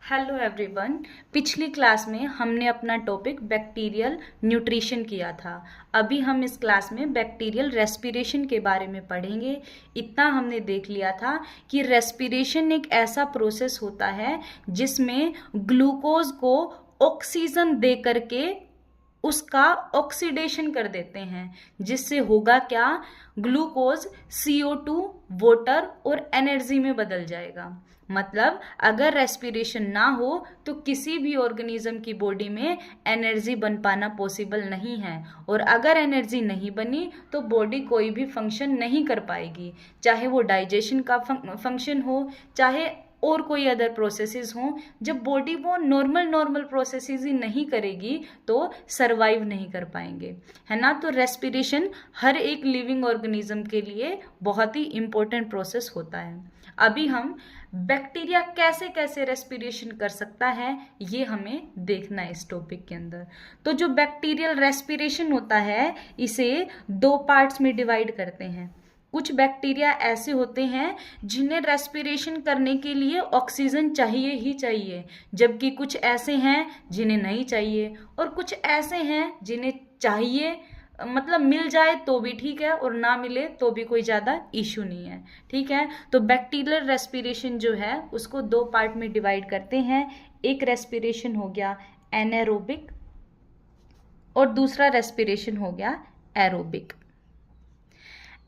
Hello everyone. पिछली class में हमने अपना टॉपिक बैक्टीरियल न्यूट्रिशन किया था। अभी हम इस क्लास में बैक्टीरियल रेस्पिरेशन के बारे में पढ़ेंगे। इतना हमने देख लिया था कि रेस्पिरेशन एक ऐसा प्रोसेस होता है जिसमें ग्लूकोज को ऑक्सीजन दे करके उसका ऑक्सीडेशन कर देते हैं, जिससे होगा क्या, ग्लूकोज CO2 वाटर और एनर्जी में बदल जाएगा। मतलब अगर रेस्पिरेशन ना हो तो किसी भी ऑर्गेनिज्म की बॉडी में एनर्जी बन पाना पॉसिबल नहीं है, और अगर एनर्जी नहीं बनी तो बॉडी कोई भी फंक्शन नहीं कर पाएगी, चाहे वो डाइजेशन का फंक्शन हो, चाहे और कोई अदर प्रोसेसेस हों। जब बॉडी वो नॉर्मल प्रोसेसेस ही नहीं करेगी तो सरवाइव नहीं कर पाएंगे, है ना। तो रेस्पिरेशन हर एक लिविंग ऑर्गेनिज्म के लिए बहुत ही इंपॉर्टेंट प्रोसेस होता है। अभी हम बैक्टीरिया कैसे कैसे रेस्पिरेशन कर सकता है ये हमें देखना है इस टॉपिक के अंदर। तो जो बैक्टीरियल रेस्पिरेशन होता है इसे दो पार्ट्स में डिवाइड करते हैं। कुछ बैक्टीरिया ऐसे होते हैं जिन्हें रेस्पिरेशन करने के लिए ऑक्सीजन चाहिए ही चाहिए, जबकि कुछ ऐसे हैं जिन्हें नहीं चाहिए, और कुछ ऐसे हैं जिन्हें चाहिए, मतलब मिल जाए तो भी ठीक है और ना मिले तो भी कोई ज़्यादा इशू नहीं है, ठीक है। तो बैक्टीरियल रेस्पिरेशन जो है उसको दो पार्ट में डिवाइड करते हैं। एक रेस्पिरेशन हो गया एनारोबिक और दूसरा रेस्पिरेशन हो गया एरोबिक।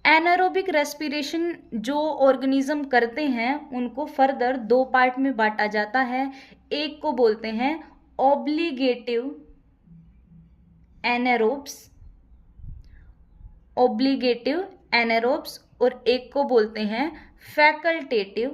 एनारोबिक रेस्पिरेशन जो ऑर्गेनिज्म करते हैं उनको फर्दर दो पार्ट में बांटा जाता है। एक को बोलते हैं ऑब्लिगेटिव एनारोब्स और एक को बोलते हैं फैकल्टेटिव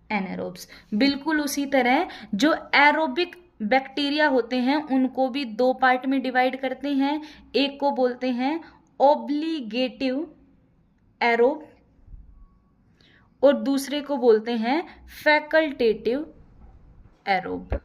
एनारोब्स। बिल्कुल उसी तरह जो एरोबिक बैक्टीरिया होते हैं उनको भी दो पार्ट में डिवाइड करते हैं। एक को बोलते हैं ऑब्लिगेटिव एरोब और दूसरे को बोलते हैं फैकल्टेटिव एरोब।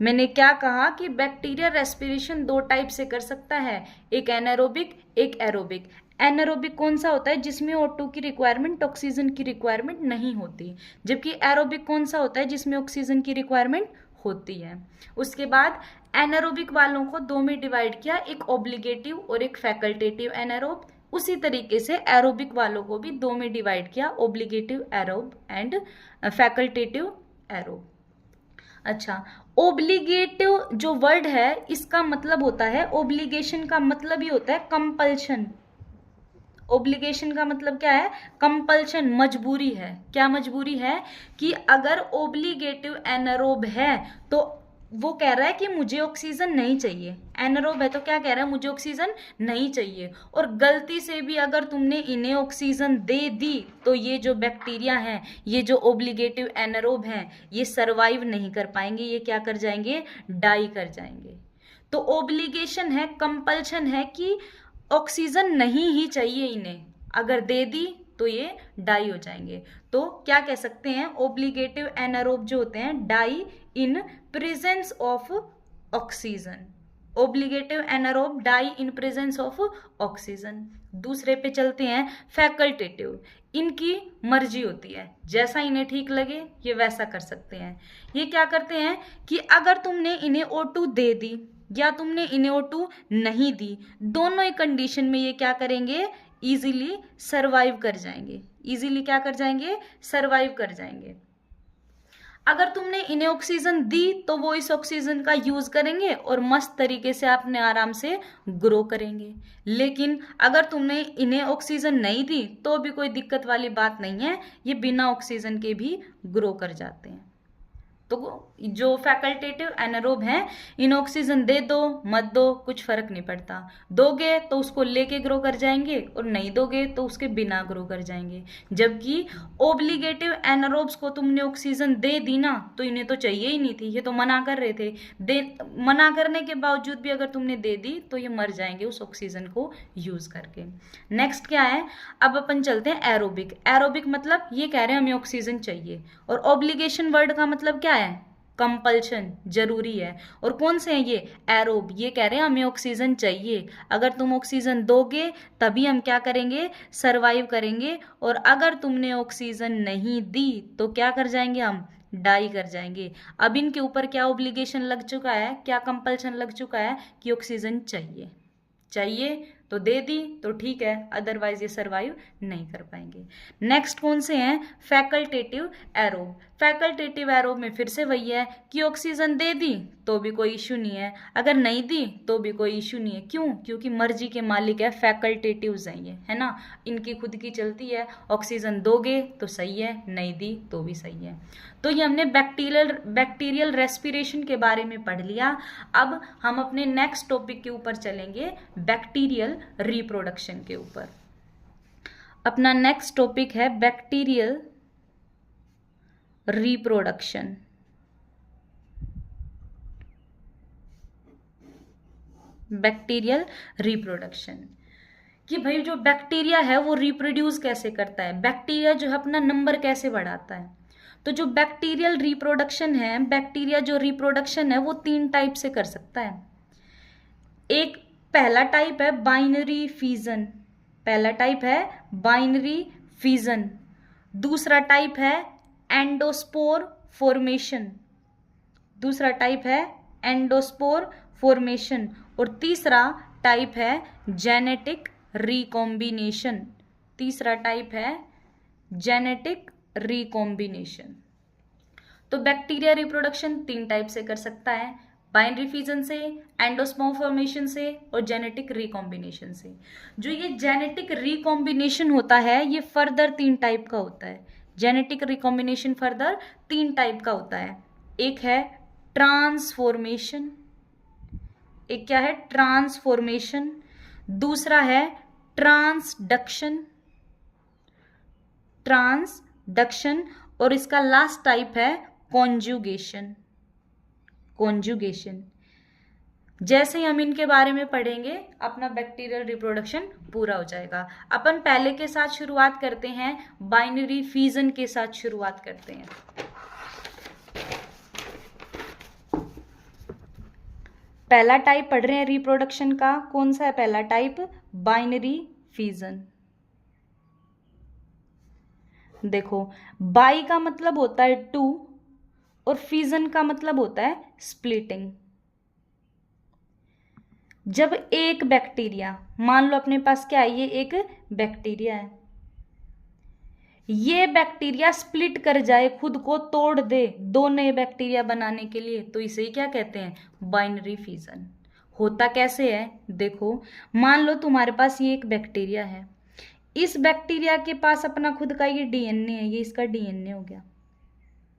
मैंने क्या कहा कि बैक्टीरिया रेस्पिरेशन दो टाइप से कर सकता है, एक एनारोबिक एक एरोबिक। एनारोबिक कौन सा होता है, जिसमें O2 की रिक्वायरमेंट, ऑक्सीजन की रिक्वायरमेंट नहीं होती, जबकि एरोबिक कौन सा होता है जिसमें ऑक्सीजन की रिक्वायरमेंट होती है। उसके बाद एनारोबिक वालों को दो में डिवाइड किया, एक ऑब्लिगेटिव और एक फैकल्टेटिव एनारोब। उसी तरीके से एरोबिक वालों को भी दो में डिवाइड किया, ऑब्लिगेटिव एरोब एंड फैकल्टेटिव एरोब। अच्छा, ओब्लिगेटिव जो वर्ड है इसका मतलब होता है, ओब्लिगेशन का मतलब ही होता है कंपल्शन। ओब्लिगेशन का मतलब क्या है, कंपल्शन, मजबूरी है। क्या मजबूरी है कि अगर ओब्लिगेटिव एनारोब है तो वो कह रहा है कि मुझे ऑक्सीजन नहीं चाहिए। एनारोब है तो क्या कह रहा है, मुझे ऑक्सीजन नहीं चाहिए, और गलती से भी अगर तुमने इन्हें ऑक्सीजन दे दी तो ये जो बैक्टीरिया हैं, ये जो ओब्लिगेटिव एनारोब हैं, ये सरवाइव नहीं कर पाएंगे, ये क्या कर जाएंगे, डाई कर जाएंगे। तो ओब्लिगेशन है, कंपल्शन है कि ऑक्सीजन नहीं ही चाहिए इन्हें, अगर दे दी तो ये डाई हो जाएंगे। तो क्या कह सकते हैं, ओब्लिगेटिव एनारोब जो होते हैं die in presence of oxygen. Obligative anaerobe die in presence of oxygen. दूसरे पे चलते हैं फैकल्टेटिव। इनकी मर्जी होती है, जैसा इन्हें ठीक लगे ये वैसा कर सकते हैं। ये क्या करते हैं कि अगर तुमने इन्हें O2 दे दी या तुमने इन्हें O2 नहीं दी, दोनों ही कंडीशन में ये क्या करेंगे, इजीली सरवाइव कर जाएंगे। इजीली क्या कर जाएंगे, सरवाइव कर जाएंगे। अगर तुमने इन्हें ऑक्सीजन दी तो वो इस ऑक्सीजन का यूज करेंगे और मस्त तरीके से अपने आराम से ग्रो करेंगे। लेकिन अगर तुमने इन्हें ऑक्सीजन नहीं दी तो भी कोई दिक्कत वाली बात नहीं है, ये बिना ऑक्सीजन के भी ग्रो कर जाते हैं। तो जो फैकल्टेटिव एनारोब हैं, इन ऑक्सीजन दे दो मत दो कुछ फर्क नहीं पड़ता, दोगे तो उसको लेके ग्रो कर जाएंगे और नहीं दोगे तो उसके बिना ग्रो कर जाएंगे। जबकि ओब्लिगेटिव एनारोब्स को तुमने ऑक्सीजन दे दी ना तो इन्हें तो चाहिए ही नहीं थी, ये तो मना कर रहे थे, मना करने के बावजूद भी अगर तुमने दे दी तो ये मर जाएंगे उस ऑक्सीजन को यूज करके। नेक्स्ट क्या है, अब अपन चलते हैं एरोबिक। एरोबिक मतलब ये कह रहे हैं हमें ऑक्सीजन चाहिए, और ऑब्लिगेशन वर्ड का मतलब क्या है, कंपल्शन, जरूरी है। और कौन से हैं ये? एरोब। ये कह रहे हैं हमें ऑक्सीजन चाहिए, अगर तुम ऑक्सीजन दोगे तभी हम क्या करेंगे? सरवाइव करेंगे। और अगर तुमने ऑक्सीजन नहीं दी तो क्या कर जाएंगे? हम डाई कर जाएंगे। अब इनके ऊपर क्या ऑब्लिगेशन लग चुका है, क्या कंपल्शन लग चुका है कि ऑक्सीजन चाहिए। चाहिए तो दे दी तो ठीक है, अदरवाइज ये सरवाइव नहीं कर पाएंगे। नेक्स्ट कौन से हैं? Facultative aerobe. फैकल्टेटिव एरोब में फिर से वही है कि ऑक्सीजन दे दी तो भी कोई इशू नहीं है, अगर नहीं दी तो भी कोई इशू नहीं है। क्यों? क्योंकि मर्जी के मालिक है, फैकल्टेटिव्स हैं ये, है ना, इनकी खुद की चलती है। ऑक्सीजन दोगे तो सही है, नहीं दी तो भी सही है। तो ये हमने बैक्टीरियल रेस्पिरेशन के बारे में पढ़ लिया। अब हम अपने नेक्स्ट टॉपिक के ऊपर चलेंगे, बैक्टीरियल रिप्रोडक्शन के ऊपर। अपना नेक्स्ट टॉपिक है बैक्टीरियल रिप्रोडक्शन। बैक्टीरियल रिप्रोडक्शन कि भाई जो बैक्टीरिया है वो रिप्रोड्यूस कैसे करता है, बैक्टीरिया जो है अपना नंबर कैसे बढ़ाता है। तो जो बैक्टीरियल रिप्रोडक्शन है, बैक्टीरिया जो रिप्रोडक्शन है वो 3 टाइप से कर सकता है। एक पहला टाइप है बाइनरी फिजन, पहला टाइप है बाइनरी फिजन। दूसरा टाइप है एंडोस्पोर फॉर्मेशन, दूसरा टाइप है एंडोस्पोर फॉर्मेशन। और तीसरा टाइप है जेनेटिक रिकॉम्बिनेशन, तीसरा टाइप है जेनेटिक रिकॉम्बिनेशन। तो बैक्टीरिया रिप्रोडक्शन 3 टाइप से कर सकता है, बाइनरी फिजन से, एंडोस्पोर फॉर्मेशन से और जेनेटिक रिकॉम्बिनेशन से। जो ये जेनेटिक रिकॉम्बिनेशन होता है ये फर्दर 3 टाइप का होता है। जेनेटिक रिकॉम्बिनेशन फर्दर 3 टाइप का होता है। एक है ट्रांसफॉर्मेशन, एक क्या है? ट्रांसफॉर्मेशन। दूसरा है ट्रांसडक्शन, ट्रांसडक्शन। और इसका लास्ट टाइप है कॉन्जुगेशन, कॉन्जुगेशन। जैसे ही हम इनके बारे में पढ़ेंगे अपना बैक्टीरियल रिप्रोडक्शन पूरा हो जाएगा। अपन पहले के साथ शुरुआत करते हैं, बाइनरी फिजन के साथ शुरुआत करते हैं। पहला टाइप पढ़ रहे हैं रिप्रोडक्शन का, कौन सा है पहला टाइप? Binary fission. देखो, बाई का मतलब होता है 2 और फिजन का मतलब होता है स्प्लिटिंग। जब एक बैक्टीरिया, मान लो अपने पास क्या है, ये एक बैक्टीरिया है, ये बैक्टीरिया स्प्लिट कर जाए, खुद को तोड़ दे 2 नए बैक्टीरिया बनाने के लिए, तो इसे क्या कहते हैं? Binary fission. होता कैसे है? देखो, मान लो तुम्हारे पास ये एक बैक्टीरिया है, इस बैक्टीरिया के पास अपना खुद का ये डीएनए है, ये इसका डीएनए हो गया,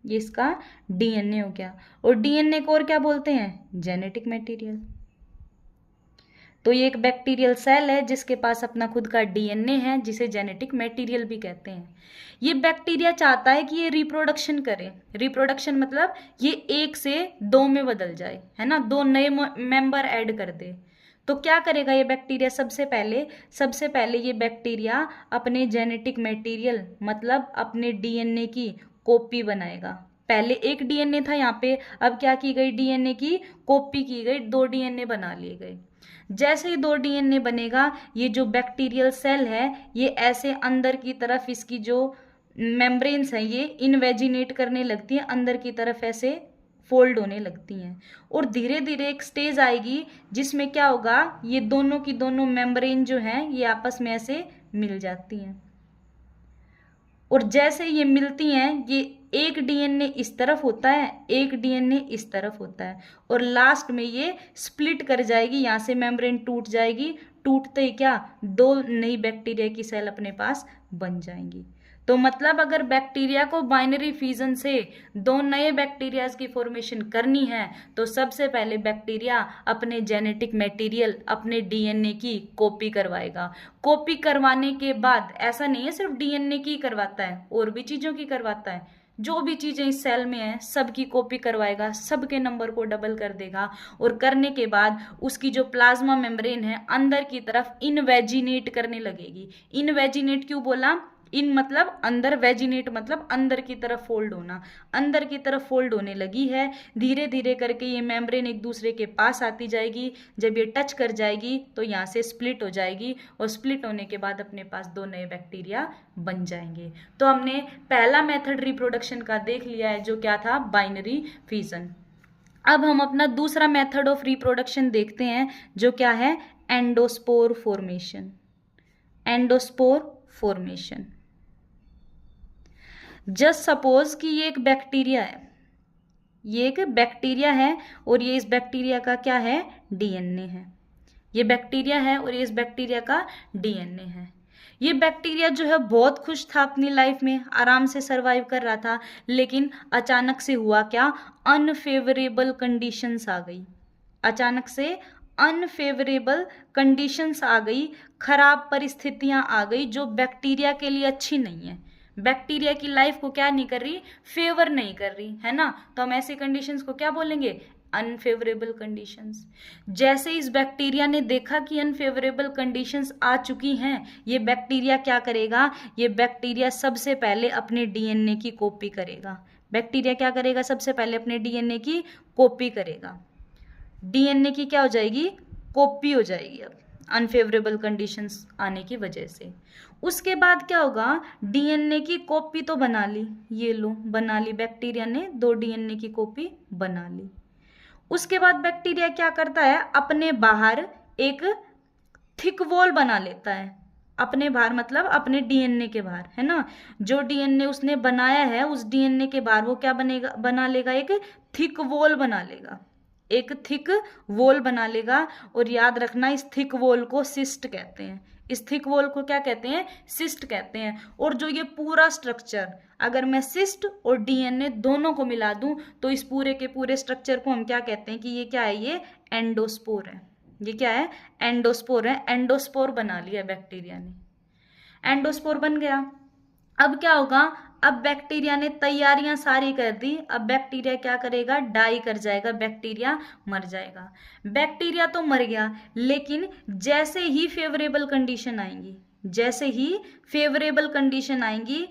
ये इसका डीएनए हो गया। और डीएनए को और क्या बोलते हैं? Genetic material. तो ये एक बैक्टीरियल सेल है जिसके पास अपना खुद का डीएनए है, जिसे जेनेटिक मटेरियल भी कहते हैं। ये बैक्टीरिया चाहता है कि ये रिप्रोडक्शन करे। रिप्रोडक्शन मतलब ये 1 से 2 में बदल जाए, है ना, 2 नए मेंबर ऐड कर दे। तो क्या करेगा ये बैक्टीरिया? सबसे पहले ये बैक्टीरिया अपने जेनेटिक मटेरियल मतलब अपने डीएनए की कॉपी बनाएगा। पहले एक डीएनए था यहाँ पे, अब क्या की गई? डीएनए की कॉपी की गई, 2 डीएनए बना लिए गए। जैसे ही 2 डीएनए बनेगा, ये जो बैक्टीरियल सेल है ये ऐसे अंदर की तरफ, इसकी जो मेम्ब्रेन्स हैं ये इनवेजिनेट करने लगती हैं, अंदर की तरफ ऐसे फोल्ड होने लगती हैं। और धीरे धीरे एक स्टेज आएगी जिसमें क्या होगा, ये दोनों की दोनों मेम्ब्रेन जो हैं ये आपस में ऐसे मिल जाती हैं। और जैसे ये मिलती हैं, ये एक डीएनए इस तरफ होता है, एक डीएनए इस तरफ होता है, और लास्ट में ये स्प्लिट कर जाएगी, यहाँ से मेम्ब्रेन टूट जाएगी। टूटते ही क्या? 2 नई बैक्टीरिया की सेल अपने पास बन जाएंगी। तो मतलब अगर बैक्टीरिया को बाइनरी फिजन से 2 नए बैक्टीरियाज की फॉर्मेशन करनी है तो सबसे पहले बैक्टीरिया अपने जेनेटिक मटेरियल, अपने डीएनए की कॉपी करवाएगा। कॉपी करवाने के बाद ऐसा नहीं है सिर्फ डीएनए की करवाता है, और भी चीजों की करवाता है। जो भी चीजें इस सेल में हैं सबकी कॉपी करवाएगा, सबके नंबर को डबल कर देगा, और करने के बाद उसकी जो प्लाज्मा मेम्ब्रेन है अंदर की तरफ इनवेजिनेट करने लगेगी। इनवेजिनेट क्यों बोला? इन मतलब अंदर, वेजिनेट मतलब अंदर की तरफ फोल्ड होना, अंदर की तरफ फोल्ड होने लगी है। धीरे धीरे करके ये मेम्ब्रेन एक दूसरे के पास आती जाएगी। जब ये टच कर जाएगी तो यहाँ से स्प्लिट हो जाएगी, और स्प्लिट होने के बाद अपने पास दो नए बैक्टीरिया बन जाएंगे। तो हमने पहला मेथड रिप्रोडक्शन का देख लिया है, जो क्या था, बाइनरी फिजन। अब हम अपना दूसरा मेथड ऑफ रिप्रोडक्शन देखते हैं, जो क्या है, endospore formation. Endospore formation. Just suppose कि ये एक बैक्टीरिया है, ये एक बैक्टीरिया है, और ये इस बैक्टीरिया का क्या है, डीएनए है। ये बैक्टीरिया है और ये इस बैक्टीरिया का डीएनए है। ये बैक्टीरिया जो है बहुत खुश था अपनी लाइफ में, आराम से सरवाइव कर रहा था, लेकिन अचानक से हुआ क्या, अनफेवरेबल कंडीशंस आ गई। अचानक से अनफेवरेबल कंडीशंस आ गई, खराब परिस्थितियां आ गई, जो बैक्टीरिया के लिए अच्छी नहीं है। बैक्टीरिया की लाइफ को क्या नहीं कर रही, फेवर नहीं कर रही, है ना। तो हम ऐसी कंडीशंस को क्या बोलेंगे, अनफेवरेबल कंडीशंस। जैसे इस बैक्टीरिया ने देखा कि अनफेवरेबल कंडीशंस आ चुकी हैं, ये बैक्टीरिया क्या करेगा, ये बैक्टीरिया सबसे पहले अपने डीएनए की कॉपी करेगा। बैक्टीरिया क्या करेगा, सबसे पहले अपने डीएनए की कॉपी करेगा। डीएनए की क्या हो जाएगी, कॉपी हो जाएगी अब अनफेवरेबल कंडीशंस आने की वजह से। उसके बाद क्या होगा, डीएनए की कॉपी तो बना ली, ये लो बना ली, बैक्टीरिया ने दो डीएनए की कॉपी बना ली। उसके बाद बैक्टीरिया क्या करता है, अपने बाहर एक थिक वॉल बना लेता है। अपने बाहर मतलब अपने डीएनए के बाहर, है ना। जो डीएनए उसने बनाया है, उस डीएनए के बाहर वो क्या बनेगा, बना लेगा, एक थिक वॉल बना लेगा, एक थिक वॉल बना लेगा। और याद रखना, इस थिक वॉल को सिस्ट कहते हैं। इस थिक वॉल को क्या कहते हैं, सिस्ट कहते हैं। और जो ये पूरा स्ट्रक्चर, अगर मैं सिस्ट और डीएनए दोनों को मिला दूं, तो इस पूरे के पूरे स्ट्रक्चर को हम क्या कहते हैं कि ये क्या है, ये एंडोस्पोर है। ये क्या है, एंडोस्पोर है। एंडोस्पोर बना लिया बैक्टीरिया ने, एंडोस्पोर बन गया। अब क्या होगा, अब बैक्टीरिया ने तैयारियां सारी कर दी, अब बैक्टीरिया क्या करेगा, डाई कर जाएगा, बैक्टीरिया मर जाएगा। बैक्टीरिया तो मर गया, लेकिन जैसे ही फेवरेबल कंडीशन आएंगी, जैसे ही फेवरेबल कंडीशन आएंगी,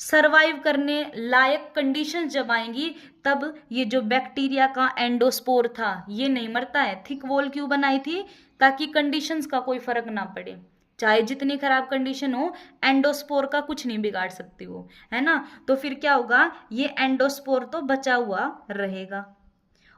सरवाइव करने लायक कंडीशन जब आएंगी, तब ये जो बैक्टीरिया का एंडोस्पोर था ये नहीं मरता है। थिक वॉल क्यों बनाई थी, ताकि कंडीशंस का कोई फर्क ना पड़े। चाहे जितनी खराब कंडीशन हो, एंडोस्पोर का कुछ नहीं बिगाड़ सकती वो, है ना। तो फिर क्या होगा, ये एंडोस्पोर तो बचा हुआ रहेगा।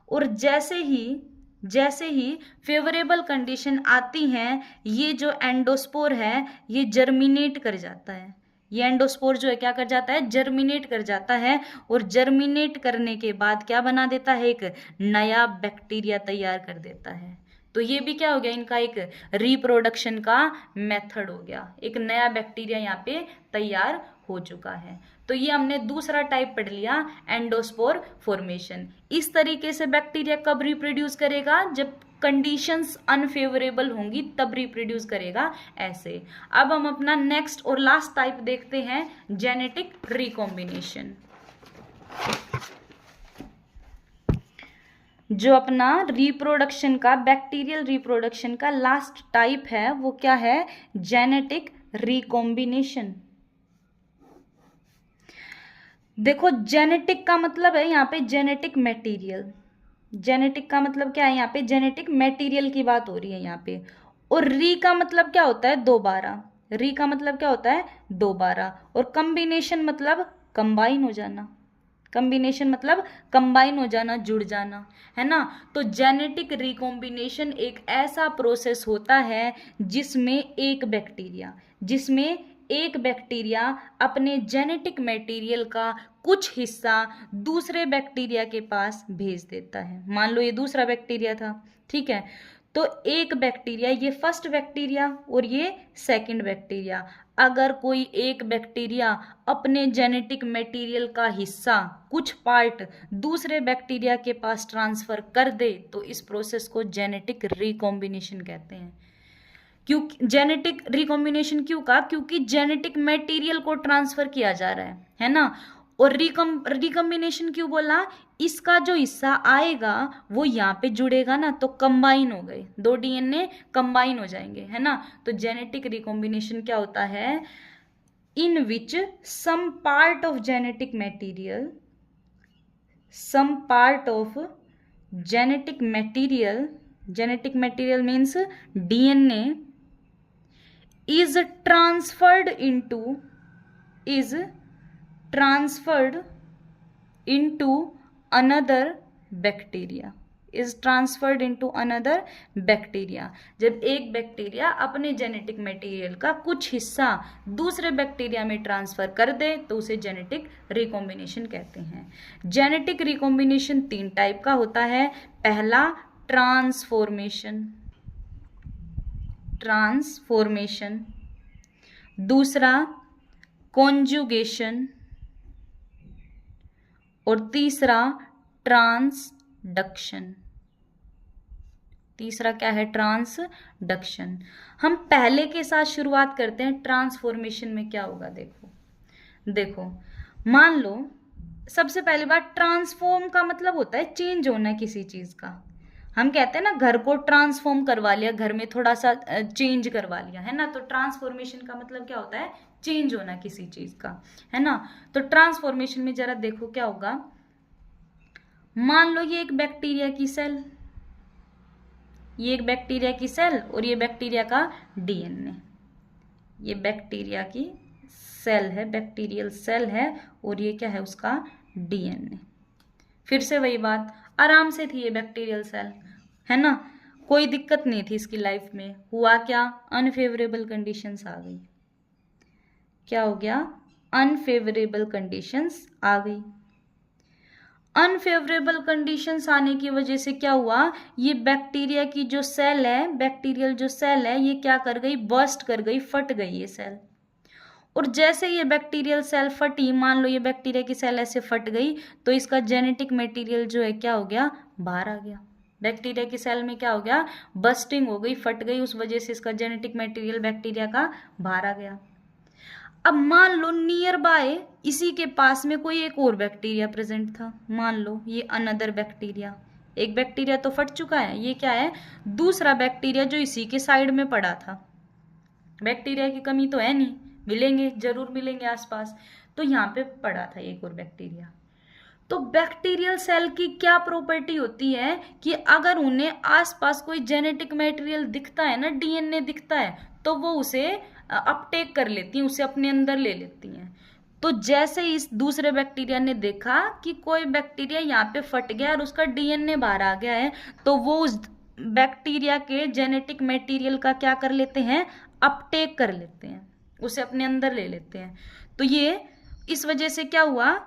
और जैसे ही फेवरेबल कंडीशन आती हैं, ये जो एंडोस्पोर है ये जर्मिनेट कर जाता है। ये एंडोस्पोर जो है क्या कर जाता है, जर्मिनेट कर जाता है। और जर्मिनेट करने के बाद क्या बना देता है, एक नया बैक्टीरिया तैयार कर देता है। तो ये भी क्या हो गया, इनका एक रिप्रोडक्शन का मेथड हो गया। एक नया बैक्टीरिया यहाँ पे तैयार हो चुका है। तो ये हमने दूसरा टाइप पढ़ लिया, एंडोस्पोर फॉर्मेशन। इस तरीके से बैक्टीरिया कब रिप्रोड्यूस करेगा, जब कंडीशंस अनफेवरेबल होंगी तब रिप्रोड्यूस करेगा, ऐसे। अब हम अपना नेक्स्ट और लास्ट टाइप देखते हैं, जेनेटिक रिकॉम्बिनेशन। जो अपना रिप्रोडक्शन का, बैक्टीरियल रिप्रोडक्शन का लास्ट टाइप है, वो क्या है, जेनेटिक रिकॉम्बिनेशन। देखो, जेनेटिक का मतलब है यहाँ पे जेनेटिक मटेरियल। जेनेटिक का मतलब क्या है, यहाँ पे जेनेटिक मटेरियल की बात हो रही है यहाँ पे। और री का मतलब क्या होता है, दोबारा। री का मतलब क्या होता है, दोबारा। और कम्बिनेशन मतलब कंबाइन हो जाना। कम्बिनेशन मतलब कंबाइन हो जाना, जुड़ जाना, है ना। तो जेनेटिक रिकॉम्बिनेशन एक ऐसा प्रोसेस होता है जिसमें एक बैक्टीरिया अपने जेनेटिक मटेरियल का कुछ हिस्सा दूसरे बैक्टीरिया के पास भेज देता है। मान लो ये दूसरा बैक्टीरिया था, ठीक है। तो एक बैक्टीरिया, ये फर्स्ट बैक्टीरिया और ये सेकंड बैक्टीरिया, अगर कोई एक बैक्टीरिया अपने जेनेटिक मटेरियल का हिस्सा, कुछ पार्ट दूसरे बैक्टीरिया के पास ट्रांसफर कर दे, तो इस प्रोसेस को जेनेटिक रिकॉम्बिनेशन कहते हैं। क्योंकि जेनेटिक रिकॉम्बिनेशन क्यों कहा, क्योंकि जेनेटिक मटेरियल को ट्रांसफर किया जा रहा है ना। और रिकॉम्बिनेशन क्यों बोला, इसका जो हिस्सा आएगा वो यहाँ पे जुड़ेगा ना, तो कंबाइन हो गए, दो डीएनए कंबाइन हो जाएंगे, है ना। तो जेनेटिक रिकॉम्बिनेशन क्या होता है, in which some part of genetic material means DNA is transferred into another bacteria, जब एक बैक्टीरिया अपने जेनेटिक मटेरियल का कुछ हिस्सा दूसरे बैक्टीरिया में ट्रांसफर कर दे तो उसे जेनेटिक रिकॉम्बिनेशन कहते हैं। जेनेटिक रिकॉम्बिनेशन 3 टाइप का होता है। पहला ट्रांसफॉर्मेशन, दूसरा कॉन्जुगेशन और तीसरा ट्रांसडक्शन। तीसरा क्या है? ट्रांसडक्शन। हम पहले के साथ शुरुआत करते हैं। ट्रांसफॉर्मेशन में क्या होगा देखो, मान लो सबसे पहली बात, ट्रांसफॉर्म का मतलब होता है चेंज होना किसी चीज का। हम कहते हैं ना घर को ट्रांसफॉर्म करवा लिया, घर में थोड़ा सा चेंज करवा लिया, है ना। तो ट्रांसफॉर्मेशन का मतलब क्या होता है? चेंज होना किसी चीज का, है ना। तो ट्रांसफॉर्मेशन में जरा देखो क्या होगा। मान लो ये एक बैक्टीरिया की सेल, और ये बैक्टीरिया का डीएनए। ये बैक्टीरिया की सेल है, बैक्टीरियल सेल है, और ये क्या है? उसका डीएनए। फिर से वही बात, आराम से थी ये बैक्टीरियल सेल, है ना, कोई दिक्कत नहीं थी इसकी लाइफ में। हुआ क्या? अनफेवरेबल कंडीशंस आ गई। क्या हो गया? अनफेवरेबल कंडीशंस आ गई। अनफेवरेबल कंडीशंस आने की वजह से क्या हुआ? ये बैक्टीरिया की जो सेल है, बैक्टीरियल जो सेल है, ये क्या कर गई? बर्स्ट कर गई, फट गई ये सेल। और जैसे ये बैक्टीरियल सेल फटी, मान लो ये बैक्टीरिया की सेल ऐसे फट गई, तो इसका जेनेटिक मटेरियल जो है क्या हो गया? बाहर आ गया। बैक्टीरिया की सेल में क्या हो गया? बस्टिंग हो गई, फट गई, उस वजह से इसका जेनेटिक मटेरियल बैक्टीरिया का बाहर आ गया। अब मान लो नियर बाय इसी के पास में कोई एक और बैक्टीरिया प्रेजेंट था। मान लो ये अनदर बैक्टीरिया, एक बैक्टीरिया तो फट चुका है, ये क्या है? दूसरा बैक्टीरिया जो इसी के साइड में पड़ा था। बैक्टीरिया की कमी तो है नहीं, मिलेंगे, जरूर मिलेंगे आसपास। तो यहाँ पे पड़ा था एक और बैक्टीरिया। तो बैक्टीरियल सेल की क्या प्रॉपर्टी होती है कि अगर उन्हें आसपास कोई जेनेटिक मटेरियल दिखता है ना, डीएनए दिखता है, तो वो उसे अपटेक कर लेती हैं, उसे अपने अंदर ले लेती हैं। तो जैसे इस दूसरे बैक्टीरिया ने देखा कि कोई बैक्टीरिया यहाँ पे फट गया और उसका डीएनए बाहर आ गया है, तो वो उस बैक्टीरिया के जेनेटिक मटेरियल का क्या कर लेते हैं? अपटेक कर लेते हैं, उसे अपने अंदर ले लेते हैं। तो ये इस वजह से क्या हुआ?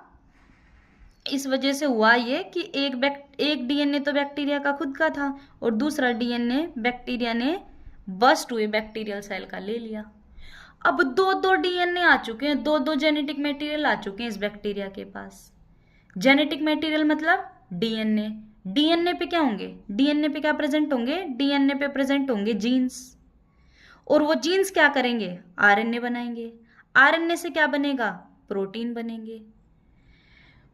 इस वजह से हुआ ये कि एक डीएनए तो बैक्टीरिया का खुद का था और दूसरा डीएनए बैक्टीरिया ने बस्ट हुए बैक्टीरियल सेल का ले लिया। अब दो डीएनए आ चुके हैं, दो जेनेटिक मटेरियल आ चुके हैं इस बैक्टीरिया के पास। जेनेटिक मटेरियल मतलब डीएनए। डीएनए पे क्या होंगे? डीएनए पे क्या प्रेजेंट होंगे? डीएनए पे प्रेजेंट होंगे जीन्स, और वो जीन्स क्या करेंगे? आरएनए बनाएंगे। आरएनए से क्या बनेगा? प्रोटीन बनेंगे।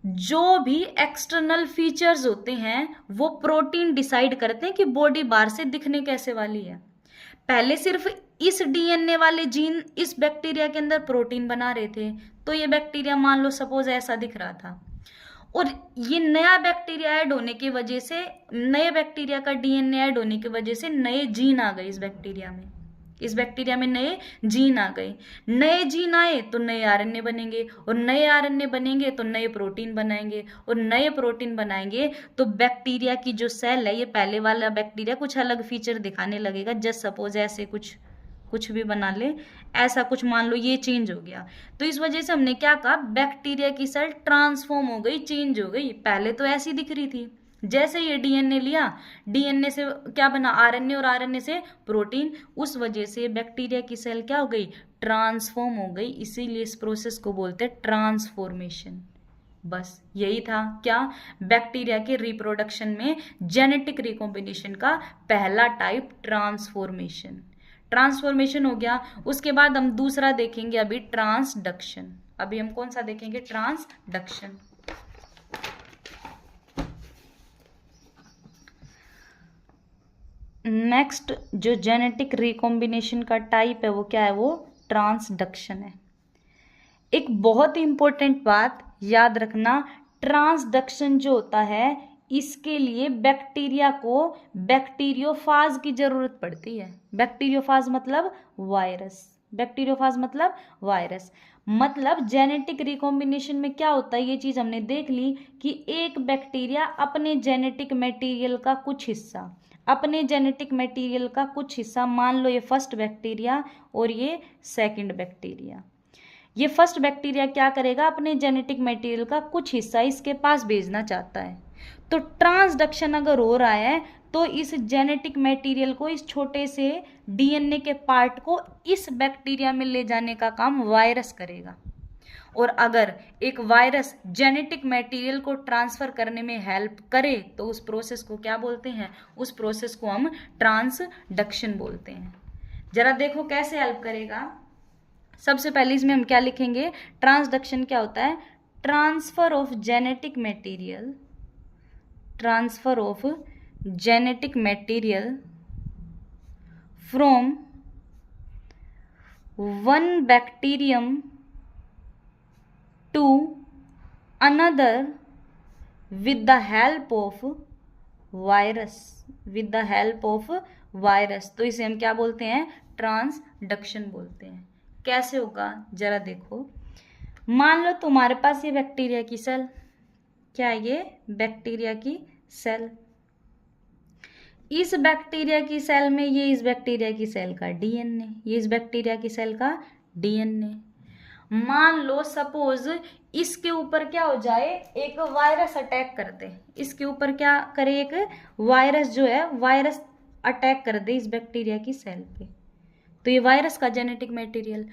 जो भी एक्सटर्नल फीचर्स होते हैं वो प्रोटीन डिसाइड करते हैं कि बॉडी बाहर से दिखने कैसे वाली है। पहले सिर्फ इस डीएनए वाले जीन इस बैक्टीरिया के अंदर प्रोटीन बना रहे थे, तो ये बैक्टीरिया मान लो सपोज ऐसा दिख रहा था, और ये नया बैक्टीरिया ऐड होने की वजह से, नए बैक्टीरिया का डीएनए ऐड होने की वजह से नए जीन आ गए इस बैक्टीरिया में। इस बैक्टीरिया में नए जीन आ गए। नए जीन आए तो नए आरएनए बनेंगे, और नए आरएनए बनेंगे तो नए प्रोटीन बनाएंगे, और नए प्रोटीन बनाएंगे तो बैक्टीरिया की जो सेल है, ये पहले वाला बैक्टीरिया कुछ अलग फीचर दिखाने लगेगा। जस्ट सपोज ऐसे कुछ भी बना ले, ऐसा कुछ मान लो ये चेंज हो गया। तो इस वजह से हमने क्या कहा? बैक्टीरिया की सेल ट्रांसफॉर्म हो गई, चेंज हो गई। पहले तो ऐसी दिख रही थी। जैसे ये डीएनए लिया, डीएनए से क्या बना? आरएनए, और आरएनए से प्रोटीन। उस वजह से बैक्टीरिया की सेल क्या हो गई? ट्रांसफॉर्म हो गई। इसीलिए इस प्रोसेस को बोलते हैं ट्रांसफॉर्मेशन। बस यही था क्या? बैक्टीरिया के रिप्रोडक्शन में जेनेटिक रिकॉम्बिनेशन का पहला टाइप ट्रांसफॉर्मेशन। ट्रांसफॉर्मेशन हो गया। उसके बाद हम दूसरा देखेंगे अभी, ट्रांसडक्शन। अभी हम कौन सा देखेंगे? ट्रांसडक्शन। नेक्स्ट जो जेनेटिक रिकॉम्बिनेशन का टाइप है वो क्या है? वो ट्रांसडक्शन है। एक बहुत ही इंपॉर्टेंट बात याद रखना, ट्रांसडक्शन जो होता है इसके लिए बैक्टीरिया को बैक्टीरियोफाज की जरूरत पड़ती है। बैक्टीरियोफाज मतलब वायरस, बैक्टीरियोफाज मतलब वायरस। मतलब जेनेटिक रिकॉम्बिनेशन में क्या होता है, ये चीज हमने देख ली कि एक बैक्टीरिया अपने जेनेटिक मटेरियल का कुछ हिस्सा, अपने जेनेटिक मटेरियल का कुछ हिस्सा, मान लो ये फर्स्ट बैक्टीरिया और ये सेकंड बैक्टीरिया, ये फर्स्ट बैक्टीरिया क्या करेगा, अपने जेनेटिक मटेरियल का कुछ हिस्सा इसके पास भेजना चाहता है। तो ट्रांसडक्शन अगर हो रहा है तो इस जेनेटिक मटेरियल को, इस छोटे से डीएनए के पार्ट को इस बैक्टीरिया में ले जाने का काम वायरस करेगा। और अगर एक वायरस जेनेटिक मटेरियल को ट्रांसफर करने में हेल्प करे तो उस प्रोसेस को क्या बोलते हैं, उस प्रोसेस को हम ट्रांसडक्शन बोलते हैं। जरा देखो कैसे हेल्प करेगा। सबसे पहले इसमें हम क्या लिखेंगे, ट्रांसडक्शन क्या होता है, transfer of genetic material, transfer of genetic material from one bacterium to another with the help of virus, with the help of virus. तो इसे हम क्या बोलते हैं, ट्रांसडक्शन बोलते हैं। कैसे होगा जरा देखो, मान लो तुम्हारे पास ये बैक्टीरिया की सेल, क्या है ये बैक्टीरिया की सेल, इस बैक्टीरिया की सेल में ये इस बैक्टीरिया की सेल का डीएनए, ये इस बैक्टीरिया की सेल का डीएनए। मान लो सपोज इसके ऊपर क्या हो जाए, एक वायरस अटैक कर दे, इसके ऊपर क्या करे, एक वायरस जो है वायरस अटैक कर दे इस बैक्टीरिया की सेल पे, तो ये वायरस का जेनेटिक मटेरियल।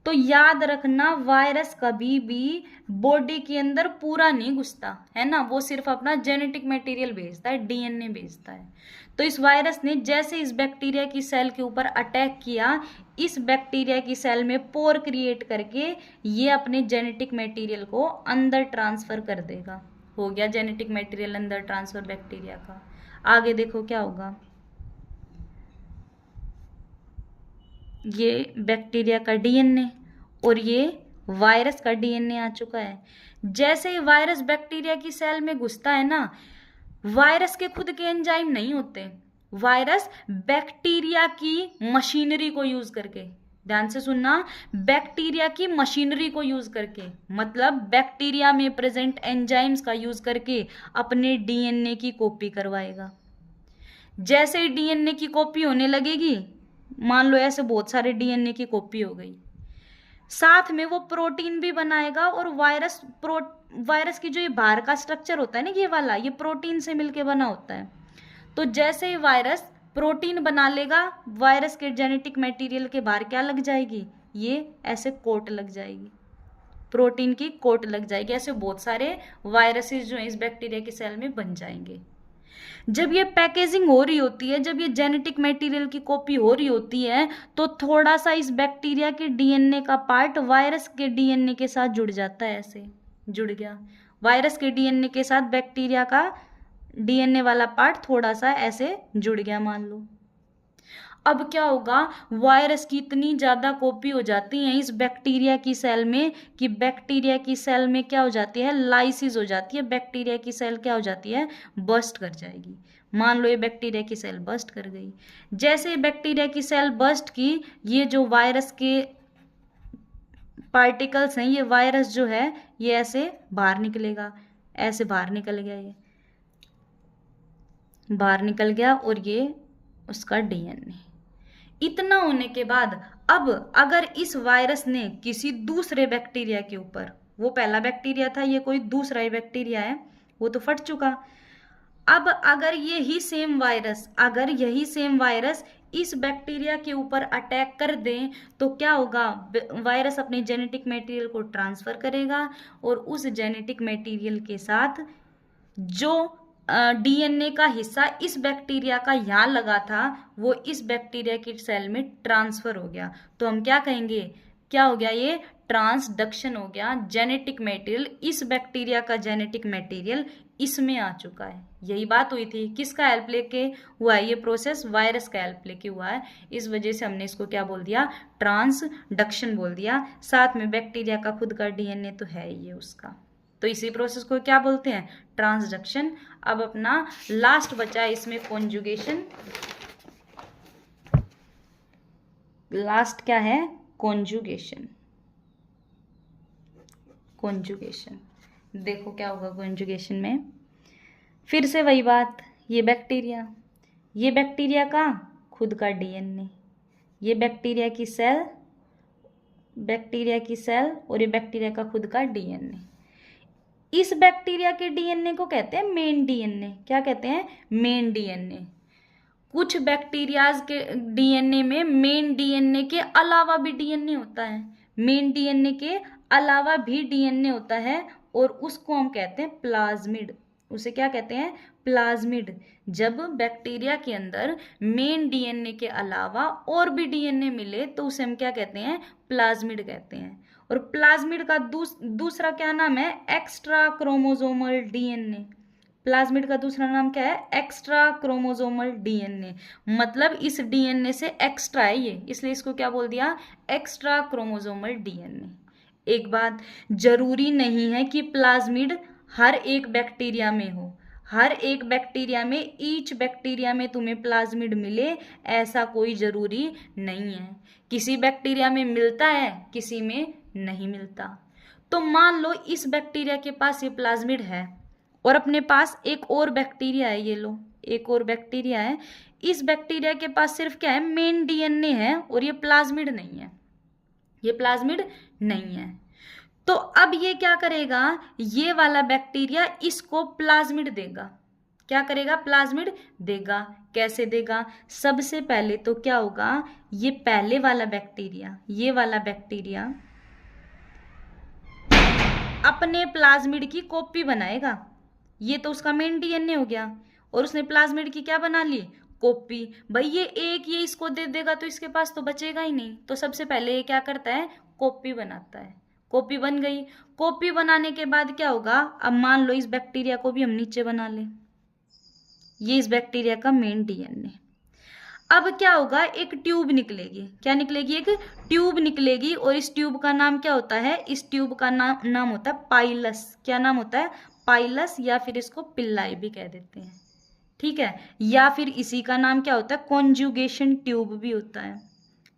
तो याद रखना वायरस कभी भी बॉडी के अंदर पूरा नहीं घुसता है ना, वो सिर्फ अपना जेनेटिक मटेरियल भेजता है, डीएनए भेजता है। तो इस वायरस ने जैसे इस बैक्टीरिया की सेल के ऊपर अटैक किया, इस बैक्टीरिया की सेल में पोर क्रिएट करके ये अपने जेनेटिक मटेरियल को अंदर ट्रांसफर कर देगा। हो गया जेनेटिक मटेरियल अंदर ट्रांसफर बैक्टीरिया का। आगे देखो क्या होगा, ये बैक्टीरिया का डीएनए और ये वायरस का डीएनए आ चुका है। जैसे ही वायरस बैक्टीरिया की सेल में घुसता है ना, वायरस के खुद के एंजाइम नहीं होते, वायरस बैक्टीरिया की मशीनरी को यूज करके, ध्यान से सुनना, बैक्टीरिया की मशीनरी को यूज करके, मतलब बैक्टीरिया में प्रेजेंट एंजाइम्स का यूज करके अपने डीएनए की कॉपी करवाएगा। जैसे ही डीएनए की कॉपी होने लगेगी, मान लो ऐसे बहुत सारे डीएनए की कॉपी हो गई, साथ में वो प्रोटीन भी बनाएगा। और वायरस की जो ये बाहर का स्ट्रक्चर होता है ना, ये वाला, ये प्रोटीन से मिलके बना होता है। तो जैसे ही वायरस प्रोटीन बना लेगा, वायरस के जेनेटिक मटेरियल के बाहर क्या लग जाएगी, ये ऐसे कोट लग जाएगी, प्रोटीन की कोट लग जाएगी। ऐसे बहुत सारे वायरसेस जो है इस बैक्टीरिया की सेल में बन जाएंगे। जब ये पैकेजिंग हो रही होती है, जब ये जेनेटिक मटेरियल की कॉपी हो रही होती है, तो थोड़ा सा इस बैक्टीरिया के डीएनए का पार्ट वायरस के डीएनए के साथ जुड़ जाता है, ऐसे जुड़ गया वायरस के डीएनए के साथ, बैक्टीरिया का डीएनए वाला पार्ट थोड़ा सा ऐसे जुड़ गया मान लो। अब क्या होगा, वायरस की इतनी ज्यादा कॉपी हो जाती है इस बैक्टीरिया की सेल में कि बैक्टीरिया की सेल में क्या हो जाती है, लाइसिस हो जाती है, बैक्टीरिया की सेल क्या हो जाती है, बस्ट कर जाएगी। मान लो ये बैक्टीरिया की सेल बस्ट कर गई। जैसे ही बैक्टीरिया की सेल बस्ट की, ये जो वायरस के पार्टिकल्स हैं, ये वायरस जो है ये ऐसे बाहर निकलेगा, ऐसे बाहर निकल गया, ये बाहर निकल गया और ये उसका डीएनए। इतना होने के बाद अब अगर इस वायरस ने किसी दूसरे बैक्टीरिया के ऊपर, वो पहला बैक्टीरिया था, ये कोई दूसरा ही बैक्टीरिया है, वो तो फट चुका। अब अगर यही सेम वायरस, अगर यही सेम वायरस इस बैक्टीरिया के ऊपर अटैक कर दें तो क्या होगा, वायरस अपने जेनेटिक मटेरियल को ट्रांसफर करेगा और उस जेनेटिक मटेरियल के साथ जो डीएनए का हिस्सा इस बैक्टीरिया का यहाँ लगा था, वो इस बैक्टीरिया की सेल में ट्रांसफर हो गया। तो हम क्या कहेंगे, क्या हो गया, ये ट्रांसडक्शन हो गया, जेनेटिक मटेरियल, इस बैक्टीरिया का जेनेटिक मटेरियल इसमें आ चुका है। यही बात हुई थी, किसका हेल्प लेके हुआ है ये प्रोसेस, वायरस का हेल्प लेके हुआ है। इस वजह से हमने इसको क्या बोल दिया, ट्रांसडक्शन बोल दिया। साथ में बैक्टीरिया का खुद का डीएनए तो है ही है उसका, तो इसी प्रोसेस को क्या बोलते हैं, ट्रांसडक्शन। अब अपना लास्ट बचा है इसमें कॉन्जुगेशन। लास्ट क्या है, कॉन्जुगेशन। कॉन्जुगेशन देखो क्या होगा कॉन्जुगेशन में, फिर से वही बात, ये बैक्टीरिया का खुद का डीएनए, ये बैक्टीरिया की सेल और ये बैक्टीरिया का खुद का डीएनए। इस बैक्टीरिया के डीएनए को कहते हैं मेन डीएनए। क्या कहते हैं, मेन डीएनए। कुछ बैक्टीरियाज के डीएनए में मेन डीएनए के अलावा भी डीएनए होता है, मेन डीएनए के अलावा भी डीएनए होता है, और उसको हम कहते हैं प्लाज्मिड। उसे क्या कहते हैं, प्लाज्मिड। जब बैक्टीरिया के अंदर मेन डीएनए के अलावा और भी डीएनए मिले तो उसे हम क्या कहते हैं, प्लाज्मिड कहते हैं। और प्लाज्मिड का दूसरा क्या नाम है, एक्स्ट्रा क्रोमोसोमल डीएनए। प्लाज्मिड का दूसरा नाम क्या है, एक्स्ट्रा क्रोमोसोमल डीएनए। मतलब इस डीएनए से एक्स्ट्रा है ये, इसलिए इसको क्या बोल दिया, एक्स्ट्रा क्रोमोसोमल डीएनए। एक बात, जरूरी नहीं है कि प्लाज्मिड हर एक बैक्टीरिया में हो, हर एक बैक्टीरिया में, ईच बैक्टीरिया में तुम्हें प्लाज्मिड मिले, ऐसा कोई जरूरी नहीं है। किसी बैक्टीरिया में मिलता है, किसी में नहीं मिलता। तो मान लो इस बैक्टीरिया के पास ये प्लाज्मिड है और अपने पास एक और बैक्टीरिया है, ये लो एक और बैक्टीरिया है, इस बैक्टीरिया के पास सिर्फ क्या है, मेन डीएनए है और ये प्लाज्मिड नहीं है, ये प्लाज्मिड नहीं है। तो अब ये क्या करेगा, ये वाला बैक्टीरिया इसको प्लाज्मिड देगा। क्या करेगा, प्लाज्मिड देगा। कैसे देगा, सबसे पहले तो क्या होगा, ये पहले वाला बैक्टीरिया, ये वाला बैक्टीरिया अपने प्लाज्मिड की कॉपी बनाएगा। ये तो उसका मेन डीएनए हो गया और उसने प्लाज्मिड की क्या बना ली, कॉपी। भाई ये एक ये इसको दे देगा तो इसके पास तो बचेगा ही नहीं, तो सबसे पहले ये क्या करता है, कॉपी बनाता है। कॉपी बन गई, कॉपी बनाने के बाद क्या होगा, अब मान लो इस बैक्टीरिया को भी हम नीचे बना लें, ये इस बैक्टीरिया का मेन डीएनए। अब क्या होगा, एक ट्यूब निकलेगी। क्या निकलेगी, एक ट्यूब निकलेगी, और इस ट्यूब का नाम क्या होता है, इस ट्यूब का नाम होता है पाइलस। क्या नाम होता है, पाइलस, या फिर इसको पिल्लाई भी कह देते हैं, ठीक है। या फिर इसी का नाम क्या होता है, कॉन्जुगेशन ट्यूब भी होता है।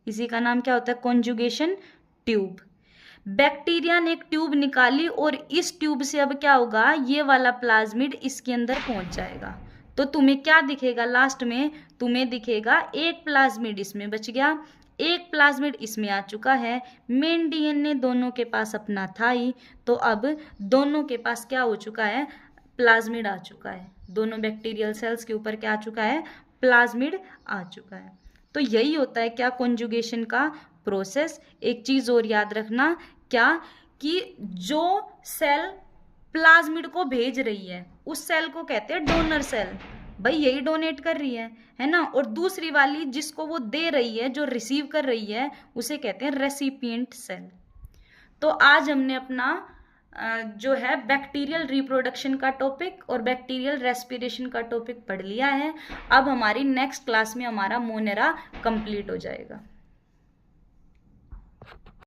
इसी का नाम क्या होता है, कॉन्जुगेशन ट्यूब। बैक्टीरिया ने एक ट्यूब निकाली और इस ट्यूब से अब क्या होगा, ये वाला प्लाज्मिड इसके अंदर पहुंच जाएगा। तो तुम्हें क्या दिखेगा, लास्ट में तुम्हें दिखेगा एक प्लाज्मिड इसमें बच गया, एक प्लाज्मिड इसमें आ चुका है। मेन डीएनए दोनों के पास अपना था ही, तो अब दोनों के पास क्या हो चुका है, प्लाज्मिड आ चुका है। दोनों बैक्टीरियल सेल्स के ऊपर क्या आ चुका है, प्लाज्मिड आ चुका है। तो यही होता है क्या, कॉन्जुगेशन का प्रोसेस। एक चीज और याद रखना, क्या कि जो सेल प्लाज्मिड को भेज रही है उस सेल को कहते हैं डोनर सेल, भाई यही डोनेट कर रही है ना। और दूसरी वाली जिसको वो दे रही है, जो रिसीव कर रही है, उसे कहते हैं रेसिपिएंट सेल। तो आज हमने अपना जो है बैक्टीरियल रिप्रोडक्शन का टॉपिक और बैक्टीरियल रेस्पिरेशन का टॉपिक पढ़ लिया है। अब हमारी नेक्स्ट क्लास में हमारा मोनेरा कंप्लीट हो जाएगा।